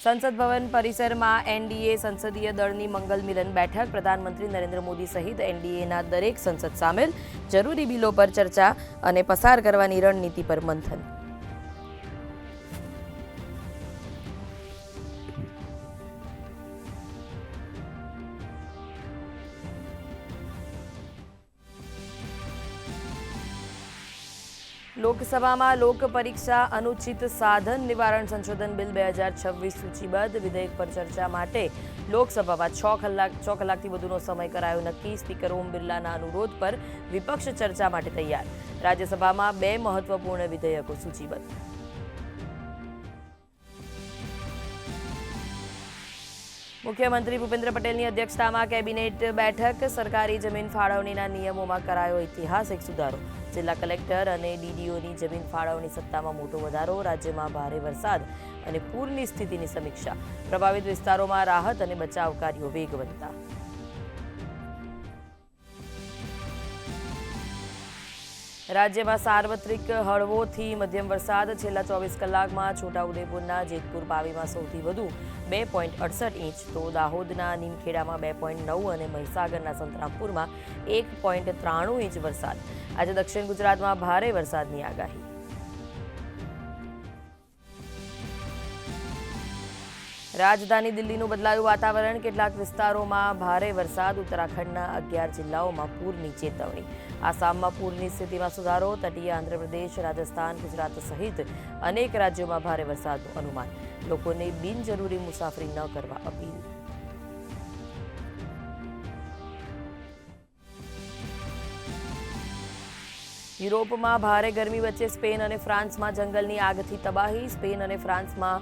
સંસદ ભવન પરિસરમાં એનડીએ સંસદીય દળની મંગલ મિલન બેઠક. પ્રધાનમંત્રી નરેન્દ્ર મોદી સહિત એનડીએના દરેક સંસદ સામેલ. જરૂરી બિલો પર ચર્ચા અને પસાર કરવાની રણનીતિ પર મંથન. લોકસભામાં લોક પરીક્ષા અનુચિત સાધન નિવારણ સંશોધન બિલ 2026 સૂચિબદ્ધ. વિધેયક પર ચર્ચા માટે લોકસભામાં 6 કલાકથી વધુનો સમય કરાયો નક્કી. સ્પીકર ઓમ બિરલાના અનુરોધ પર વિપક્ષ ચર્ચા માટે તૈયાર. રાજ્યસભામાં 2 મહત્વપૂર્ણ વિધેયકો સૂચિબદ્ધ. મુખ્યમંત્રી ભૂપેન્દ્ર પટેલની અધ્યક્ષતામાં કેબિનેટ બેઠક. સરકારી જમીન ફાળવણીના નિયમોમાં કરાયો ઐતિહાસિક સુધારો. જિલ્લા કલેક્ટર અને ડીડીઓની જમીન ફાળવણી સત્તામાં મોટો વધારો. રાજ્યમાં ભારે વરસાદ અને પૂરની સ્થિતિની સમીક્ષા. પ્રભાવિત વિસ્તારોમાં રાહત અને બચાવ કાર્યો વેગવંતા. રાજ્યમાં સાર્વત્રિક હળવોથી મધ્યમ વરસાદ. છેલ્લા 24 કલાકમાં છોટાઉદેપુરના જેતપુર પાવીમાં સૌથી વધુ 2.68 ઇંચ, તો દાહોદના નીમખેડામાં 2.9 અને મહીસાગરના સંતરામપુરમાં 1.93 ઇંચ વરસાદ. આજે દક્ષિણ ગુજરાતમાં ભારે વરસાદની આગાહી. રાજધાની દિલ્હીનું બદલાયું વાતાવરણ. કેટલાક વિસ્તારોમાં ભારે વરસાદ. ઉત્તરાખંડના 11 જિલ્લાઓમાં પૂરની ચેતવણી. આસામમાં પૂરની સ્થિતિમાં સુધારો. તટીય આંધ્રપ્રદેશ, રાજસ્થાન, ગુજરાત સહિત અનેક રાજ્યોમાં ભારે વરસાદનું અનુમાન. લોકોને બિનજરૂરી મુસાફરી ન કરવા અપીલ. યુરોપમાં ભારે ગરમી વચ્ચે સ્પેન અને ફ્રાન્સમાં જંગલની આગથી તબાહી. સ્પેન અને ફ્રાન્સમાં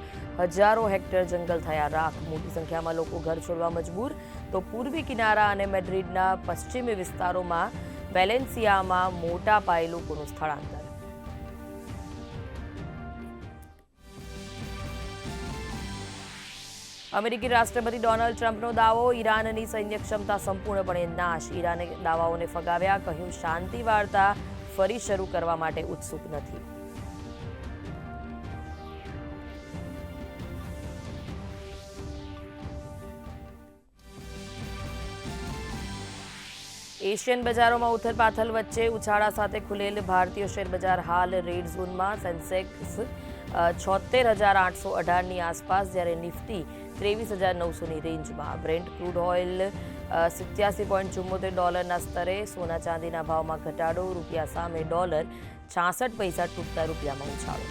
હજારો હેક્ટર જંગલ થયા રાખ. મોટી સંખ્યામાં લોકો ઘર છોડવા મજબૂર. તો પૂર્વી કિનારા અને મેડ્રિડના પશ્ચિમી વિસ્તારોમાં વેલેન્સિયામાં મોટા પાયે લોકોનું સ્થળાંતર. અમેરિકી રાષ્ટ્રપતિ ડોનાલ્ડ ટ્રમ્પનો દાવો. ઈરાનની સૈન્ય ક્ષમતા સંપૂર્ણપણે નાશ. ઈરાને દાવાઓને ફગાવ્યા. કહ્યું શાંતિ વાર્તા ફરી શરૂ કરવા માટે ઉત્સુક નથી. એશિયન બજારોમાં ઉથલપાથલ વચ્ચે ઉછાળા સાથે ખુલેલ ભારતીય શેરબજાર હાલ રેડ ઝોનમાં. સેન્સેક્સ 76,818ની આસપાસ, જ્યારે નિફ્ટી 23,900ની રેન્જમાં. બ્રેન્ટ ક્રૂડ ઓઇલ $87.74 સ્તરે. સોના ચાંદીના ભાવમાં ઘટાડો. રૂપિયા સામે ડોલર 66 પૈસા તૂટતા રૂપિયામાં ઉછાળો.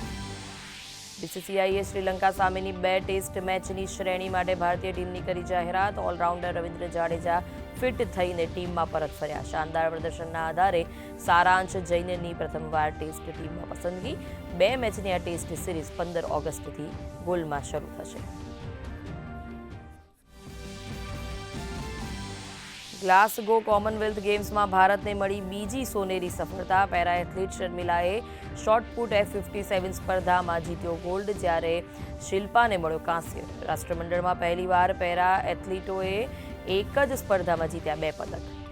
બીસીસીઆઈએ શ્રીલંકા સામેની 2 ટેસ્ટ મેચની શ્રેણી માટે ભારતીય ટીમની કરી જાહેરાત. ઓલરાઉન્ડર રવિન્દ્ર જાડેજા ફિટ થઈને ટીમમાં પરત ફર્યા. શાનદાર પ્રદર્શનના આધારે સારાંશ જૈનની પ્રથમવાર ટેસ્ટ ટીમમાં પસંદગી. 2 મેચની આ ટેસ્ટ સિરીઝ 15 ઓગસ્ટથી ગોલમાં શરૂ થશે. ગ્લાસગો કોમનવેલ્થ ગેમ્સમાં ભારતને મળી બીજી સોનેરી સફળતા. પેરા એથ્લીટ શર્મિલાએ શોર્ટપુટ F57 સ્પર્ધામાં જીત્યો ગોલ્ડ, જ્યારે શિલ્પાને મળ્યો કાંસ્ય. રાષ્ટ્રમંડળમાં પહેલીવાર પેરા એથ્લીટોએ એક જ સ્પર્ધામાં જીત્યા 2 પદક.